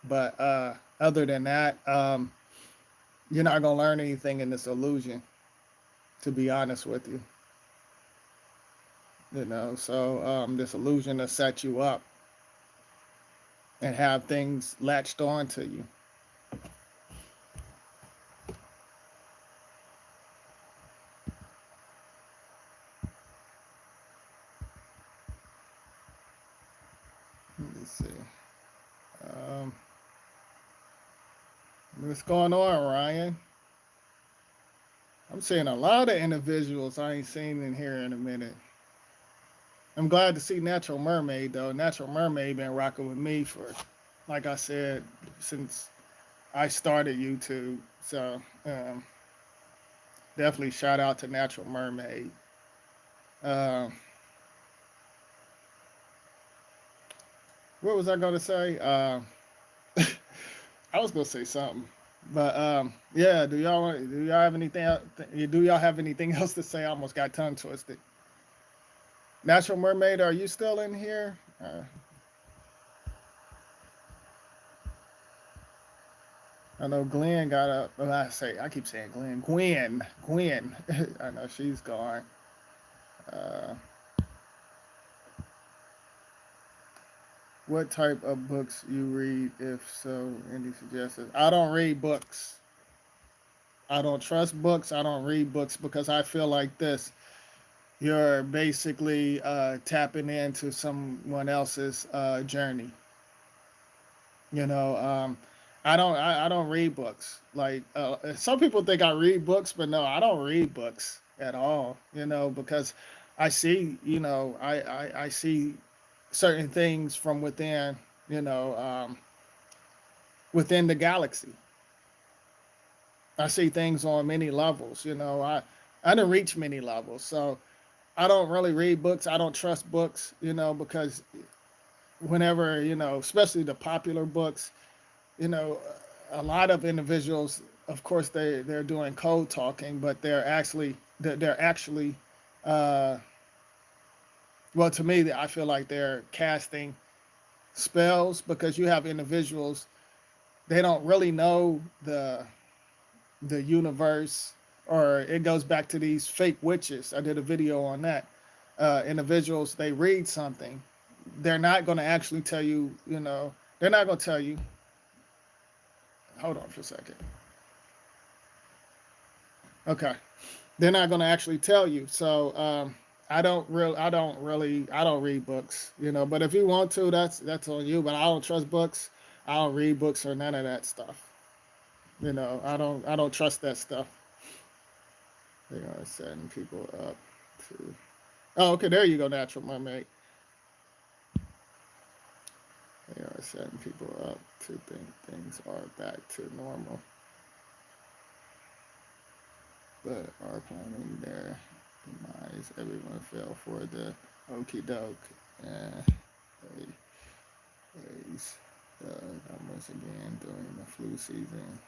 but other than that, you're not gonna learn anything in this illusion. To be honest with you, you know. So this illusion to set you up and have things latched on to you. Let me see. Um, what's going on, Ryan? I'm seeing a lot of individuals I ain't seen in here in a minute. I'm glad to see Natural Mermaid though. Natural Mermaid been rocking with me for, like I said, since I started YouTube. So definitely shout out to Natural Mermaid. Um, what was I going to say? I was going to say something. But yeah, do y'all have anything do y'all have anything else to say? I almost got tongue twisted. Natural Mermaid, are you still in here? I know Glenn got up. Well, I keep saying Glenn. Gwen. I know she's gone. Uh, what type of books you read? If so, any suggestions? I don't read books. I don't trust books. I don't read books because I feel like this. You're basically tapping into someone else's journey. You know, I don't read books. Like some people think I read books, but no, I don't read books at all. You know, because I see, I see certain things from within, you know, within the galaxy. I see things on many levels. I didn't reach many levels, so I don't really read books. I don't trust books, because whenever, especially the popular books, you know, a lot of individuals, of course, they're doing code talking, but they're actually, uh, well, to me, I feel like they're casting spells because you have individuals, they don't really know the universe, or it goes back to these fake witches. I did a video on that. Individuals, they read something, they're not going to actually tell you, they're not going to tell you. Hold on for a second. Okay, they're not going to actually tell you. So I don't read books, But if you want to, that's on you. But I don't trust books. I don't read books or none of that stuff. I don't trust that stuff. They are setting people up to. Oh, okay, there you go, Natural Mermaid. They are setting people up to think things are back to normal, but are planning their demise. Everyone fell for the okie doke. They raise the numbers again during the flu season.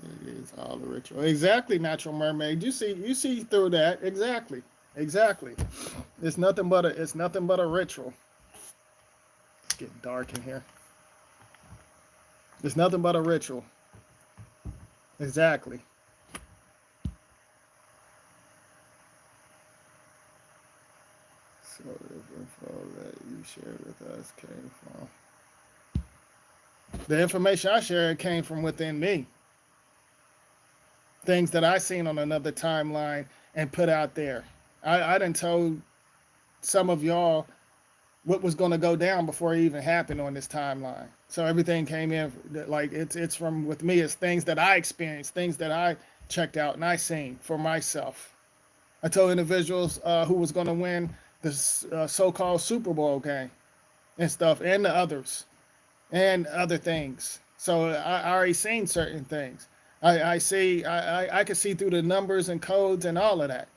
It is all a ritual. Exactly, Natural Mermaid. You see through that. Exactly. Exactly. It's nothing but a ritual. It's getting dark in here. It's nothing but a ritual. Exactly. So the info that you shared with us came from the information I shared came from within me. Things that I seen on another timeline and put out there. I didn't tell some of y'all what was going to go down before it even happened on this timeline. So everything came in like it's from with me. It's things that I experienced, things that I checked out and I seen for myself. I told individuals who was going to win this so-called Super Bowl game and stuff, and the others and other things. So I already seen certain things. I can see through the numbers and codes and all of that.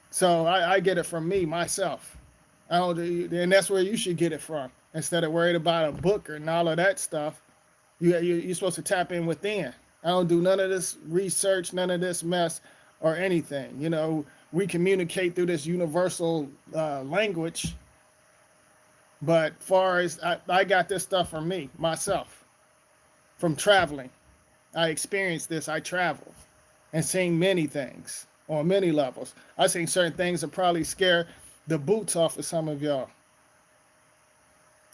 So I get it from me myself. I don't, and that's where you should get it from. Instead of worried about a book and all of that stuff, you're supposed to tap in within. I don't do none of this research, none of this mess or anything. We communicate through this universal language. But far as I got this stuff from me, myself, from traveling. I experienced this. I traveled and seen many things on many levels. I seen certain things that probably scare the boots off of some of y'all.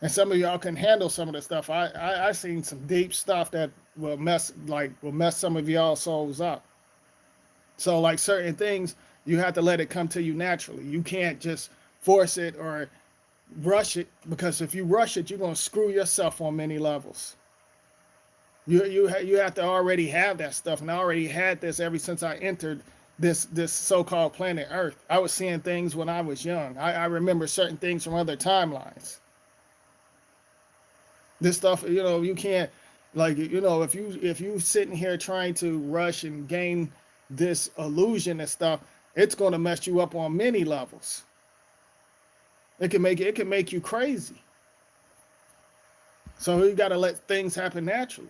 And some of y'all can handle some of the stuff. I seen some deep stuff that will mess some of y'all souls up. So like certain things, you have to let it come to you naturally. You can't just force it or rush it, because if you rush it, you're gonna screw yourself on many levels. You have to already have that stuff, and I already had this ever since I entered this so-called planet Earth. I was seeing things when I was young. I remember certain things from other timelines. This stuff, you can't, Like, if you sitting here trying to rush and gain this illusion and stuff, it's going to mess you up on many levels. It can make you crazy. So you got to let things happen naturally.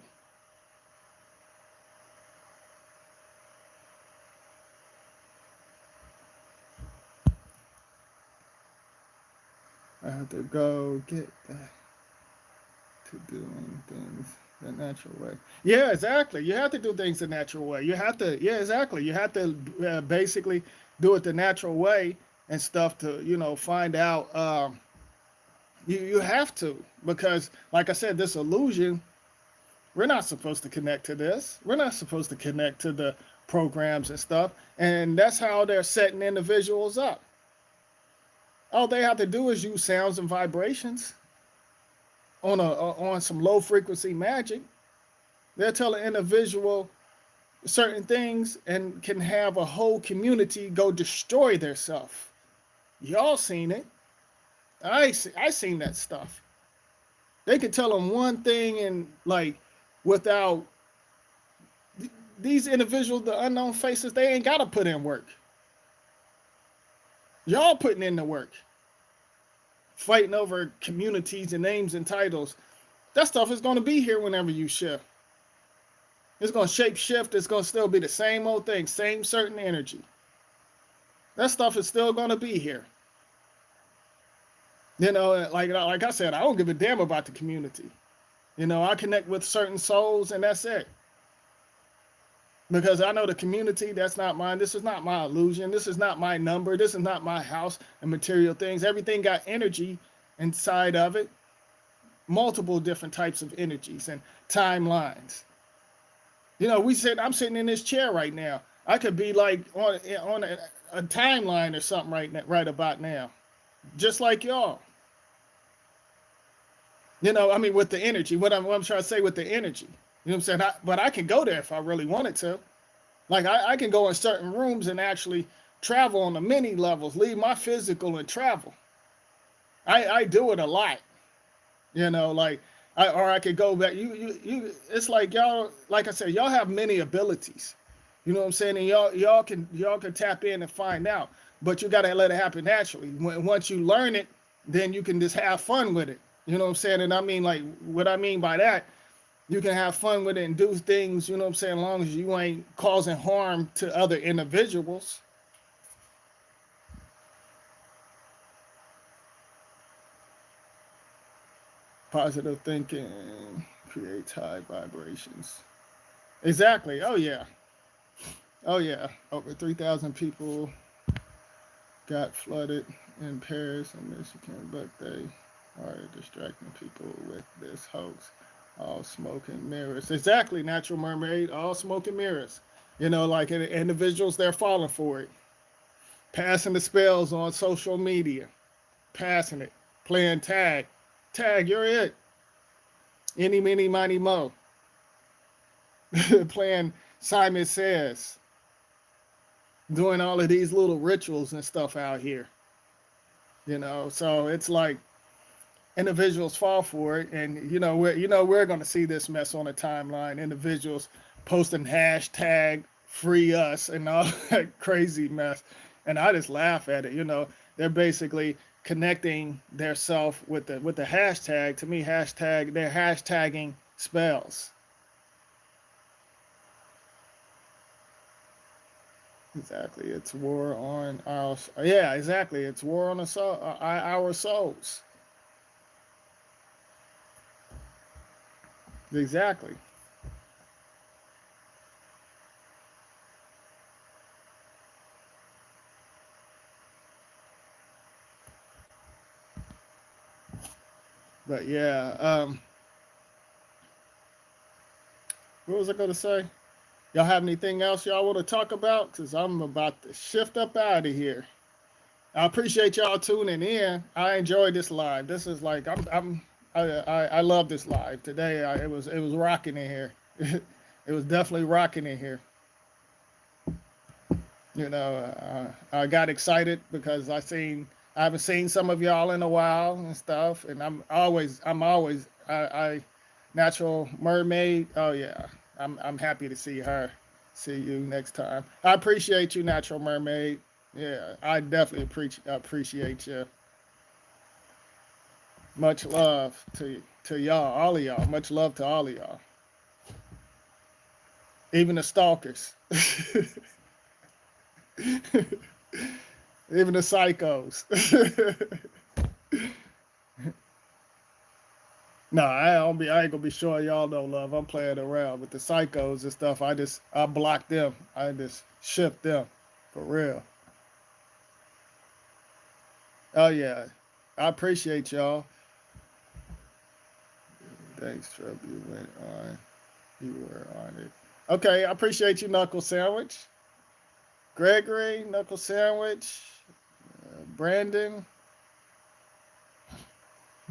I have to go get back to doing things the natural way. Yeah, exactly. You have to do things the natural way. You have to, yeah, exactly. You have to basically do it the natural way and stuff to, find out. You have to, because, like I said, this illusion, we're not supposed to connect to this. We're not supposed to connect to the programs and stuff. And that's how they're setting individuals up. All they have to do is use sounds and vibrations on some low frequency magic. They'll tell an individual certain things and can have a whole community go destroy theirself. Y'all seen it. I seen that stuff. They could tell them one thing and like without these individuals, the unknown faces, they ain't got to put in work. Y'all putting in the work. Fighting over communities and names and titles. That stuff is going to be here whenever you shift. It's going to shape shift. It's going to still be the same old thing, same certain energy. That stuff is still going to be here. Like I said, I don't give a damn about the community. I connect with certain souls and that's it. Because I know the community, that's not mine. This is not my illusion. This is not my number. This is not my house and material things. Everything got energy inside of it. Multiple different types of energies and timelines. I'm sitting in this chair right now. I could be like on a timeline or something right about now. Just like y'all. With the energy. What I'm trying to say with the energy. You know what I'm saying? But I can go there if I really wanted to. Like I can go in certain rooms and actually travel on the many levels, leave my physical and travel. I do it a lot. I could go back. It's like y'all, like I said, y'all have many abilities. You know what I'm saying? And y'all can tap in and find out. But you gotta let it happen naturally. Once you learn it, then you can just have fun with it. You know what I'm saying? And I mean, like, what I mean by that, you can have fun with it and do things, you know what I'm saying, as long as you ain't causing harm to other individuals. Positive thinking creates high vibrations. Exactly. Oh, yeah. Oh, yeah. Over 3,000 people got flooded in Paris and Michigan, but they are distracting people with this hoax. All smoke and mirrors. Exactly, Natural Mermaid. All smoke and mirrors. Like individuals, they're falling for it. Passing the spells on social media. Passing it. Playing tag. Tag, you're it. Any, mini, miny, mo. Playing Simon Says. Doing all of these little rituals and stuff out here. So it's like, individuals fall for it, and we're going to see this mess on the timeline. Individuals posting hashtag free us and all that crazy mess, and I just laugh at it. They're basically connecting their self with the hashtag. To me, they're hashtagging spells. Exactly, it's war on our exactly, it's war on our souls. Exactly. But yeah, what was I going to say? Y'all have anything else y'all want to talk about? Because I'm about to shift up out of here. I appreciate y'all tuning in. I enjoyed this live. This is like I love this live today. It was rocking in here. It was definitely rocking in here. I got excited because I haven't seen some of y'all in a while and stuff, and I'm always I Natural Mermaid. Oh yeah, I'm happy to see her. See you next time. I appreciate you, Natural Mermaid. Yeah, I definitely appreciate you. Much love to y'all, all of y'all. Much love to all of y'all, even the stalkers, even the psychos. No, I ain't gonna be showing y'all no love. I'm playing around with the psychos and stuff. I block them. I just shift them for real. Oh yeah, I appreciate y'all. Thanks, Trump. You went on. You were on it. Okay, I appreciate you, Knuckle Sandwich. Gregory, Knuckle Sandwich. Brandon.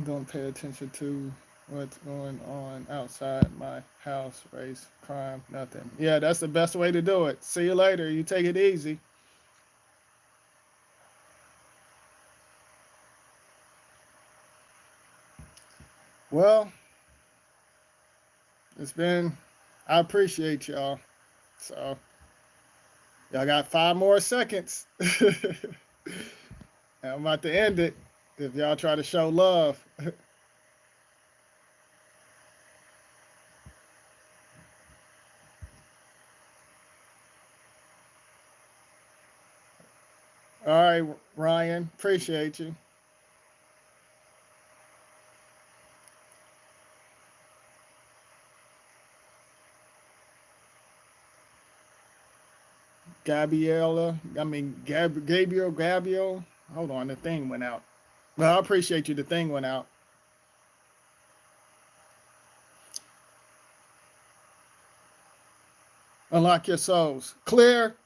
Don't pay attention to what's going on outside my house. Race, crime, nothing. Yeah, that's the best way to do it. See you later. You take it easy. Well, it's been, I appreciate y'all. So, y'all got 5 more seconds. I'm about to end it if y'all try to show love. All right, Ryan, appreciate you. Gabriel. Hold on, the thing went out. Well, I appreciate you. The thing went out. Unlock your souls. Clear.